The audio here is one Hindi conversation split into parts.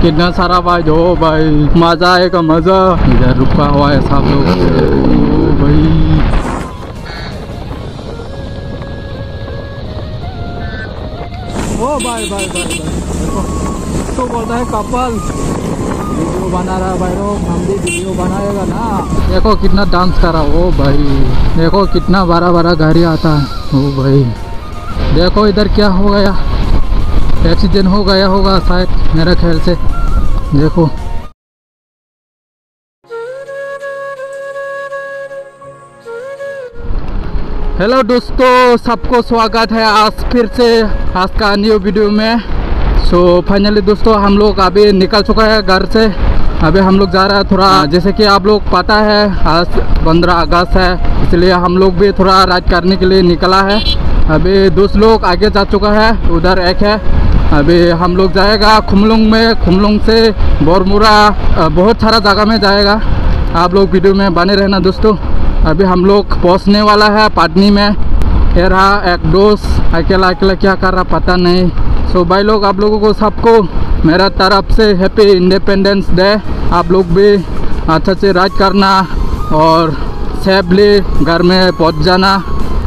कितना सारा भाई हो भाई, मजा आएगा मजा। इधर रुका हुआ है सब लोग। ओ भाई ओ भाई भाई भाई देखो, तो बोलता है कपल वीडियो बना रहा है भाई लोग, हम भी वीडियो बनाएगा ना। देखो कितना डांस कर रहा है। ओ भाई देखो कितना बड़ा बड़ा गाड़ी आता है। ओ भाई देखो इधर क्या हो गया, एक्सीडेंट हो गया होगा शायद मेरे ख्याल से। देखो हेलो दोस्तों, सबको स्वागत है आज फिर से आज का न्यू वीडियो में। सो फाइनली दोस्तों हम लोग अभी निकल चुका है घर से। अभी हम लोग जा रहा है थोड़ा, जैसे कि आप लोग पता है आज 15 अगस्त है, इसलिए हम लोग भी थोड़ा राइड करने के लिए निकला है। अभी दोस्त लोग आगे जा चुका है, उधर एक है। अभी हम लोग जाएगा खुमलुंग में, खुमलुंग से बोरमुरा, बहुत सारा जगह में जाएगा। आप लोग वीडियो में बने रहना दोस्तों। अभी हम लोग पहुंचने वाला है पाटनी में। ये रहा एक दोस्त, अकेला अकेला क्या कर रहा पता नहीं। सो भाई लोग आप लोगों को सबको मेरा तरफ से हैप्पी इंडिपेंडेंस डे। आप लोग भी अच्छा से राइड करना और सेफली घर में पहुंच जाना,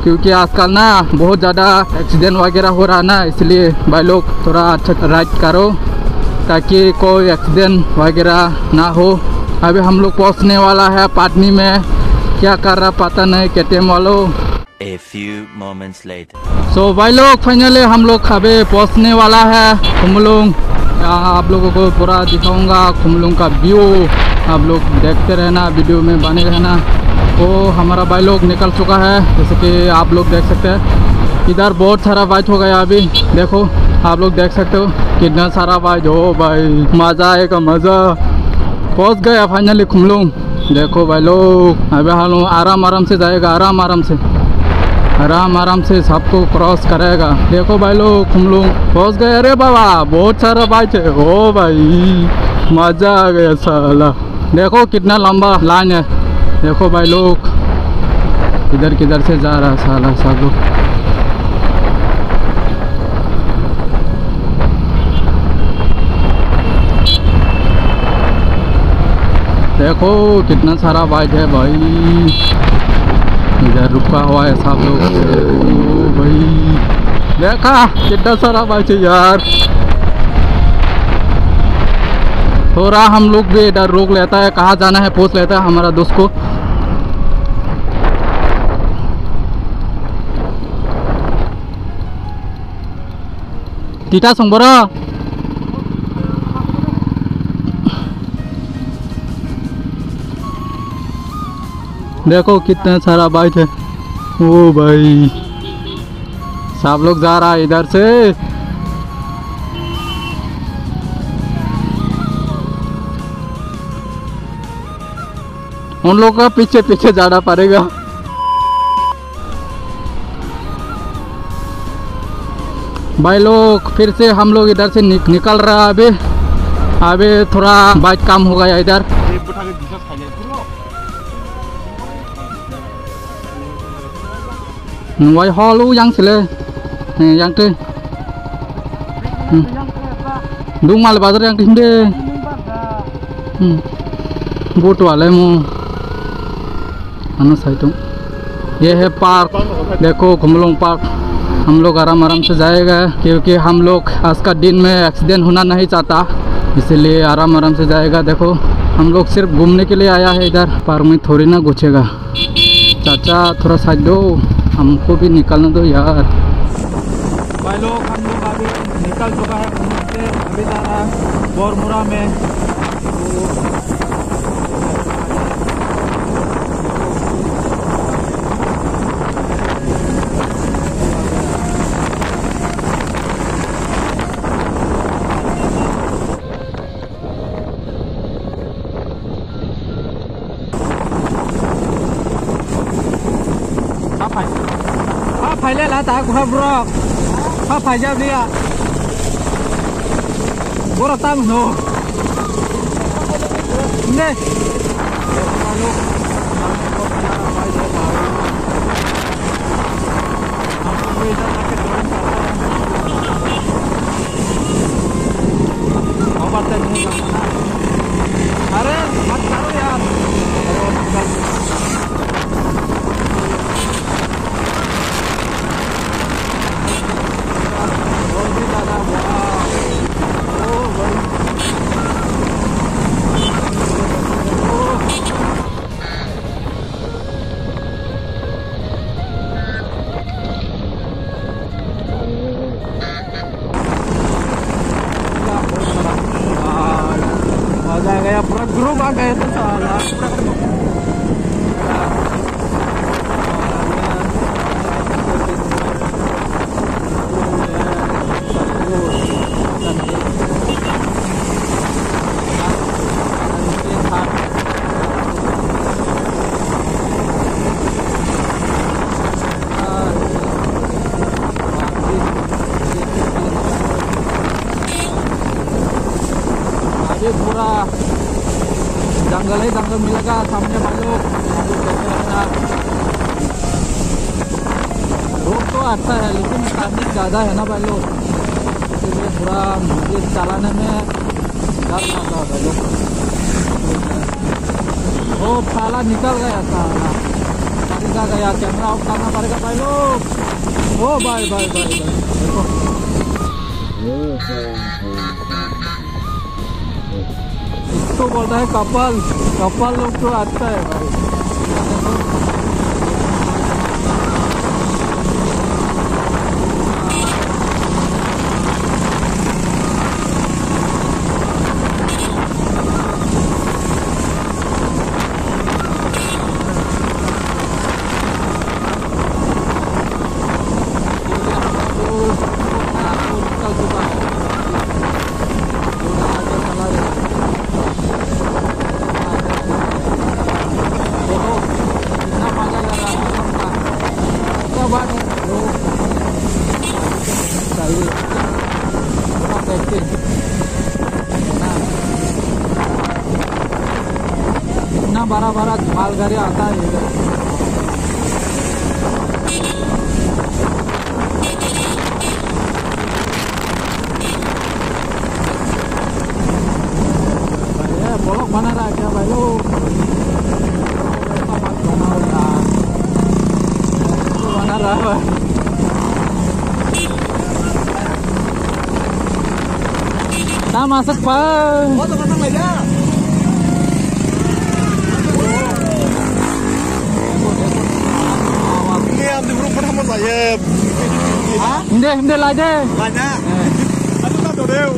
क्योंकि आजकल ना बहुत ज़्यादा एक्सीडेंट वगैरह हो रहा ना, इसलिए भाई लोग थोड़ा अच्छा राइड करो ताकि कोई एक्सीडेंट वगैरह ना हो। अभी हम लोग पहुंचने वाला है पाटनी में, क्या कर रहा पता नहीं KTM वालों। A few moments later. सो भाई लोग फाइनली हम लोग अभी पहुंचने वाला है खुमलुंग। यहाँ आप लोगों को पूरा दिखाऊंगा खुमलुंग का व्यू, आप लोग देखते रहना, वीडियो में बने रहना। तो हमारा भाई लोग निकल चुका है, जैसे कि आप लोग देख सकते हैं। इधर बहुत सारा बाइक हो गया अभी, देखो आप लोग देख सकते हो कितना सारा बाइक हो भाई, मज़ा आएगा मज़ा। पहुँच गया फाइनली खुमलुंग। देखो भाई लोग अभी हम लोग आराम से जाएगा, आराम से सबको क्रॉस करेगा। देखो भाई लोग खुमलुंग पहुँच गए। अरे बाबा बहुत सारा बाइक है। ओ भाई मज़ा आ गया साला, देखो कितना लंबा लाइन है। देखो भाई लोग इधर किधर से जा रहा है साला सब लोग। देखो कितना सारा बाइक है भाई, इधर रुका हुआ है सब लोग। ओ भाई देखा कितना सारा बाइक है यार। थोड़ा हम लोग भी इधर रोक लेता है, कहाँ जाना है पूछ लेता है हमारा दोस्त को। टीटा संबरा देखो कितना सारा बाइक है। ओ भाई सब लोग जा रहा है इधर से। उन लोगों का पीछे पीछे जाना पड़ेगा। भाई लोग फिर से हम लोग इधर से निकल रहा है। अभी थोड़ा बाइक कम हो गया इधर। वाई हॉलू yang sile yang tu dung mal bazar yang tinde boat वाले मो आना साइड। ये है पार्क, देखो खुमलुंग पार्क। हम लोग आराम से जाएगा, क्योंकि हम लोग आज का दिन में एक्सीडेंट होना नहीं चाहता, इसलिए आराम से जाएगा। देखो हम लोग सिर्फ घूमने के लिए आया है इधर, पार्क में थोड़ी ना घुसेगा। चाचा थोड़ा साइड दो, हमको भी निकलना दो यार। भाई लोग हम लोग अभी निकल चुका है खुमलुंग से, अभी जा रहा है बोरमुरा में। phải lên lá tá của hầm rock, phải giao đi ạ. Bố là tam nô. Nè. Có bắt tên group आ गए थे साला। ये पूरा जंगल ही जंगल मिलेगा सामने भाई लोग। रोड तो अच्छा है लेकिन ट्रैफिक ज़्यादा है ना भाई लोग, इसलिए पूरा मुझे चलाने में डर लगता है भाई लोग। वो साला निकल गया, साला पकड़ा गया, कैमरा ऑफ करना पड़ेगा भाई लोग। ओ बाय बाय बाय बाय, इसको बोलता है कपल। कपल लोग तो अच्छा है भाई। इतना बड़ा बड़ा मालगाड़ी आता है इधर। ब्लॉग बना रहा है क्या भाई लोग? बना रहा है भाई। Nah, masak Pak. Oh, masak aja. Ini yang di grup pernah mau saya. Hindi aja. Banyak. Aduh tak tahu deh.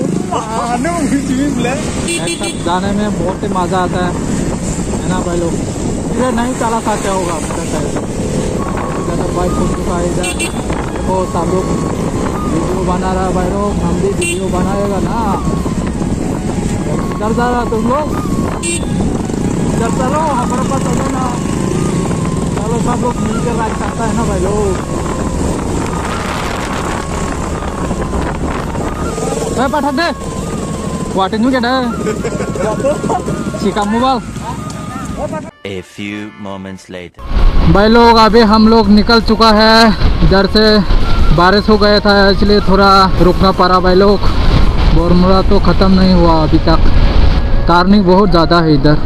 Anu mungkin boleh. एक साथ जाने में बहुत ही मजा आता है ना भाई लोग। इधर नहीं चला सकते होगा इधर बाइक हो चुका है इधर। देखो सब लोग वीडियो बना रहा है भाई लोग, हम भी वीडियो बनाएगा ना। इधर जा रहा तुम लोग, इधर चलो हमारे पास चलो ना। चलो सब लोग मिलकर राइड करता है ना भाई लोग। पठा दे वाटिन क्या है चिका mobile. A few moments later. भाई लोग अभी हम लोग निकल चुका है इधर से। बारिश हो गया था इसलिए थोड़ा रुकना पड़ा भाई लोग। बोरमुरा तो ख़त्म नहीं हुआ अभी तक। टर्निंग बहुत ज़्यादा है इधर,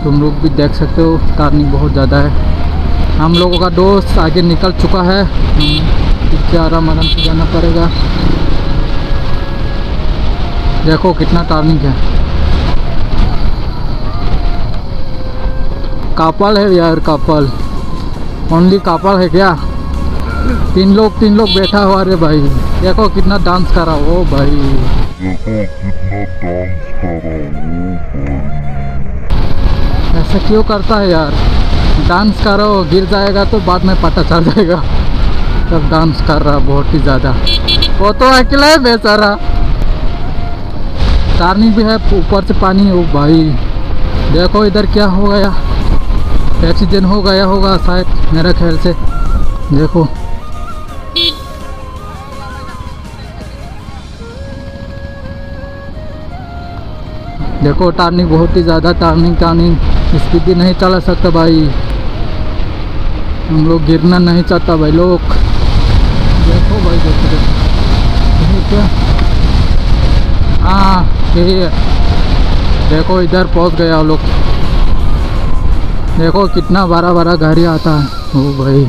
तुम लोग भी देख सकते हो टर्निंग बहुत ज़्यादा है। हम लोगों का दोस्त आगे निकल चुका है, आराम आराम से जाना पड़ेगा। देखो कितना टर्निंग है। कपल है यार, कपल ओनली कपल है क्या? तीन लोग बैठा हुआ रे भाई। देखो कितना डांस करा वो भाई। ऐसा क्यों करता है यार? डांस करो, गिर जाएगा तो बाद में पता चल जाएगा। तब डांस कर रहा बहुत ही ज़्यादा। वो तो अकेला है बेचारा। टर्निंग भी है, ऊपर से पानी हो भाई। देखो इधर क्या हो गया, एक्सीडेंट हो गया होगा शायद मेरे ख्याल से। देखो देखो टर्निंग बहुत ही ज़्यादा टर्निंग स्पीड भी नहीं चला सकता भाई। हम लोग गिरना नहीं चाहता भाई लोग। देखो भाई देखो यही क्या, हाँ यही है। देखो इधर पहुंच गया लोग। देखो कितना बड़ा गाड़ी आता है ओ भाई।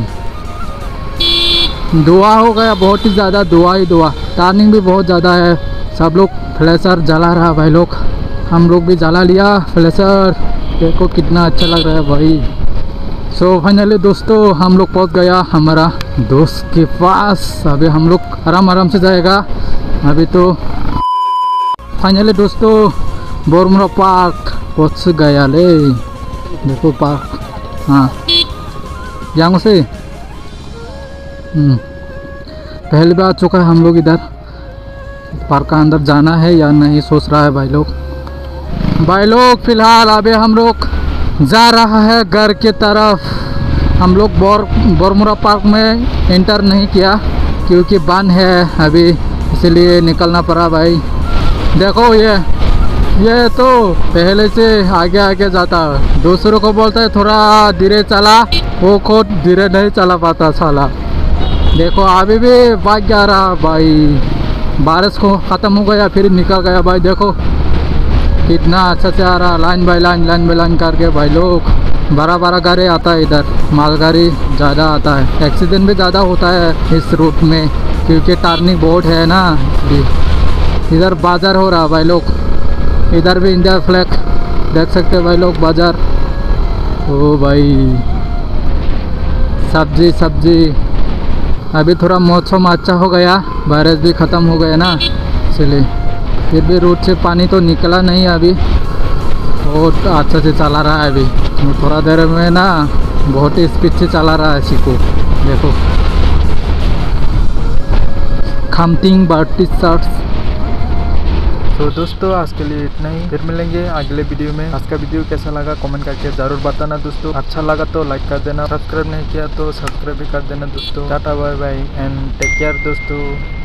धुआं हो गया बहुत ही ज़्यादा, धुआं ही धुआं। टर्निंग भी बहुत ज़्यादा है। सब लोग फ्लैशर जला रहा भाई लोग, हम लोग भी जला लिया फ्लैशर। देखो कितना अच्छा लग रहा है भाई। सो फाइनली दोस्तों हम लोग पहुंच गया हमारा दोस्त के पास। अभी हम लोग आराम से जाएगा। अभी तो फाइनली दोस्तों बोरमुरा पार्क पहुंच गया ले। देखो पार्क, हाँ यहाँ से पहले भी आ चुका है हम लोग इधर। पार्क का अंदर जाना है या नहीं सोच रहा है भाई लोग फिलहाल अभी हम लोग जा रहा है घर के तरफ। हम लोग बोरमुरा पार्क में एंटर नहीं किया क्योंकि बंद है अभी, इसलिए निकलना पड़ा भाई। देखो ये तो पहले से आगे जाता है, दूसरों को बोलता है थोड़ा धीरे चला, वो खुद धीरे नहीं चला पाता साला। देखो अभी भी भाग जा रहा भाई, बारिश को ख़त्म हो गया फिर निकल गया भाई। देखो कितना अच्छा से आ रहा, लाइन बाय लाइन करके भाई लोग। बड़ा गाड़ी आता है इधर, मालगाड़ी ज़्यादा आता है, एक्सीडेंट भी ज़्यादा होता है इस रूट में क्योंकि टर्निंग बहुत है ना। इधर बाज़ार हो रहा भाई लोग, इधर भी इंडिया फ्लैग देख सकते हैं भाई लोग, बाज़ार। ओ भाई सब्जी अभी थोड़ा मौसम अच्छा हो गया, बारिश भी ख़त्म हो गया ना, इसलिए। फिर भी रोड से पानी तो निकला नहीं अभी, बहुत अच्छा से चला रहा है अभी। थोड़ा देर में ना बहुत ही स्पीड से चला रहा है सिको। देखो खमतिंग बर्टी शर्ट्स। तो दोस्तों आज के लिए इतना ही, फिर मिलेंगे अगले वीडियो में। आज का वीडियो कैसा लगा कमेंट करके ज़रूर बताना दोस्तों। अच्छा लगा तो लाइक कर देना, सब्सक्राइब नहीं किया तो सब्सक्राइब भी कर देना दोस्तों। Tata bye bye and take care दोस्तों।